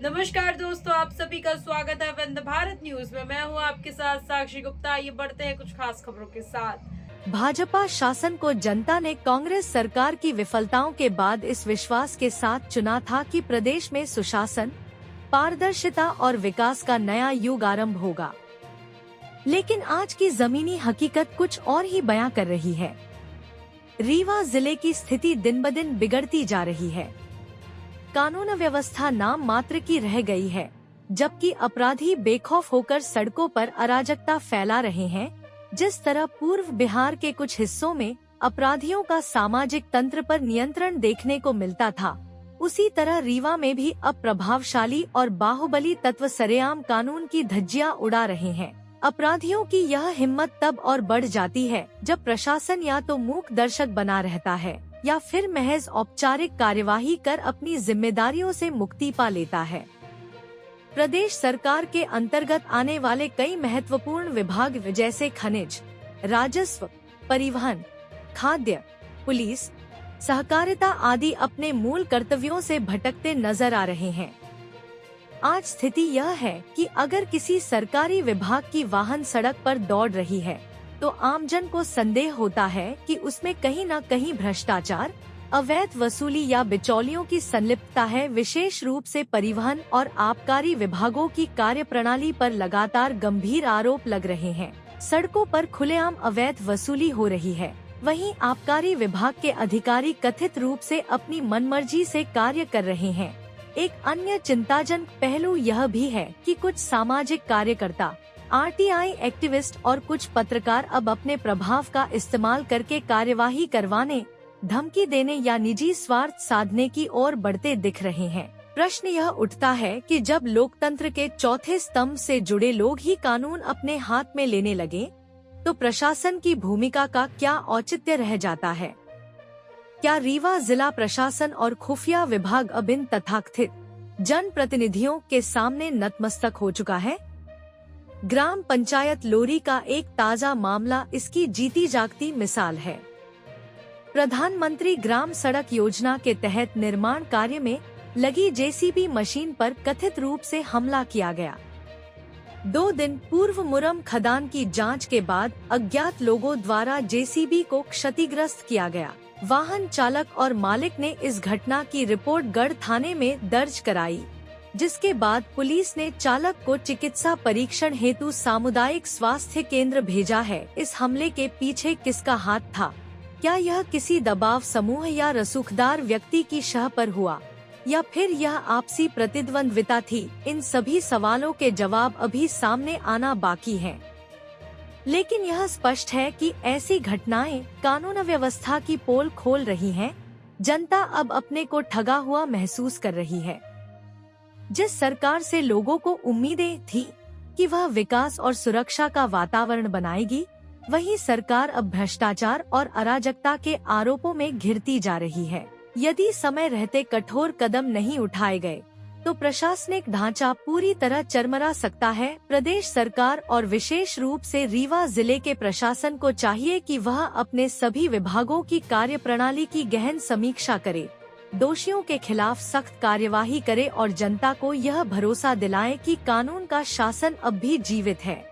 नमस्कार दोस्तों, आप सभी का स्वागत है वंदे भारत न्यूज में। मैं हूं आपके साथ साक्षी गुप्ता। ये बढ़ते हैं कुछ खास खबरों के साथ। भाजपा शासन को जनता ने कांग्रेस सरकार की विफलताओं के बाद इस विश्वास के साथ चुना था कि प्रदेश में सुशासन, पारदर्शिता और विकास का नया युग आरंभ होगा। लेकिन आज की जमीनी हकीकत कुछ और ही बयां कर रही है। रीवा जिले की स्थिति दिन ब दिन बिगड़ती जा रही है। कानून व्यवस्था नाम मात्र की रह गई है, जबकि अपराधी बेखौफ होकर सड़कों पर अराजकता फैला रहे हैं। जिस तरह पूर्व बिहार के कुछ हिस्सों में अपराधियों का सामाजिक तंत्र पर नियंत्रण देखने को मिलता था, उसी तरह रीवा में भी अब प्रभावशाली और बाहुबली तत्व सरेआम कानून की धज्जियां उड़ा रहे हैं। अपराधियों की यह हिम्मत तब और बढ़ जाती है जब प्रशासन या तो मूक दर्शक बना रहता है या फिर महज औपचारिक कार्यवाही कर अपनी जिम्मेदारियों से मुक्ति पा लेता है। प्रदेश सरकार के अंतर्गत आने वाले कई महत्वपूर्ण विभाग जैसे खनिज, राजस्व, परिवहन, खाद्य, पुलिस, सहकारिता आदि अपने मूल कर्तव्यों से भटकते नजर आ रहे हैं। आज स्थिति यह है कि अगर किसी सरकारी विभाग की वाहन सड़क पर दौड़ रही है तो आमजन को संदेह होता है कि उसमें कहीं न कहीं भ्रष्टाचार, अवैध वसूली या बिचौलियों की संलिप्तता है। विशेष रूप से परिवहन और आबकारी विभागों की कार्यप्रणाली पर लगातार गंभीर आरोप लग रहे हैं। सड़कों पर खुलेआम अवैध वसूली हो रही है, वहीं आबकारी विभाग के अधिकारी कथित रूप से अपनी मनमर्जी से कार्य कर रहे हैं। एक अन्य चिंताजनक पहलू यह भी है कि कुछ सामाजिक कार्यकर्ता, आरटीआई एक्टिविस्ट और कुछ पत्रकार अब अपने प्रभाव का इस्तेमाल करके कार्यवाही करवाने, धमकी देने या निजी स्वार्थ साधने की ओर बढ़ते दिख रहे हैं। प्रश्न यह उठता है कि जब लोकतंत्र के चौथे स्तंभ से जुड़े लोग ही कानून अपने हाथ में लेने लगे, तो प्रशासन की भूमिका का क्या औचित्य रह जाता है? क्या रीवा जिला प्रशासन और खुफिया विभाग अब इन तथाकथित जन प्रतिनिधियों के सामने नतमस्तक हो चुका है? ग्राम पंचायत लोरी का एक ताजा मामला इसकी जीती जागती मिसाल है। प्रधानमंत्री ग्राम सड़क योजना के तहत निर्माण कार्य में लगी जेसीबी मशीन पर कथित रूप से हमला किया गया। 2 दिन पूर्व मुरम खदान की जांच के बाद अज्ञात लोगों द्वारा जेसीबी को क्षतिग्रस्त किया गया। वाहन चालक और मालिक ने इस घटना की रिपोर्ट गढ़ थाने में दर्ज कराई, जिसके बाद पुलिस ने चालक को चिकित्सा परीक्षण हेतु सामुदायिक स्वास्थ्य केंद्र भेजा है। इस हमले के पीछे किसका हाथ था? क्या यह किसी दबाव समूह या रसूखदार व्यक्ति की शह पर हुआ, या फिर यह आपसी प्रतिद्वंद्विता थी? इन सभी सवालों के जवाब अभी सामने आना बाकी हैं। लेकिन यह स्पष्ट है कि ऐसी घटनाएं कानून व्यवस्था की पोल खोल रही हैं। जनता अब अपने को ठगा हुआ महसूस कर रही है। जिस सरकार से लोगों को उम्मीदें थी कि वह विकास और सुरक्षा का वातावरण बनाएगी, वही सरकार अब भ्रष्टाचार और अराजकता के आरोपों में घिरती जा रही है। यदि समय रहते कठोर कदम नहीं उठाए गए तो प्रशासनिक ढांचा पूरी तरह चरमरा सकता है। प्रदेश सरकार और विशेष रूप से रीवा जिले के प्रशासन को चाहिए कि वह अपने सभी विभागों की कार्यप्रणाली की गहन समीक्षा करे, दोषियों के खिलाफ सख्त कार्यवाही करे और जनता को यह भरोसा दिलाए कि कानून का शासन अब भी जीवित है।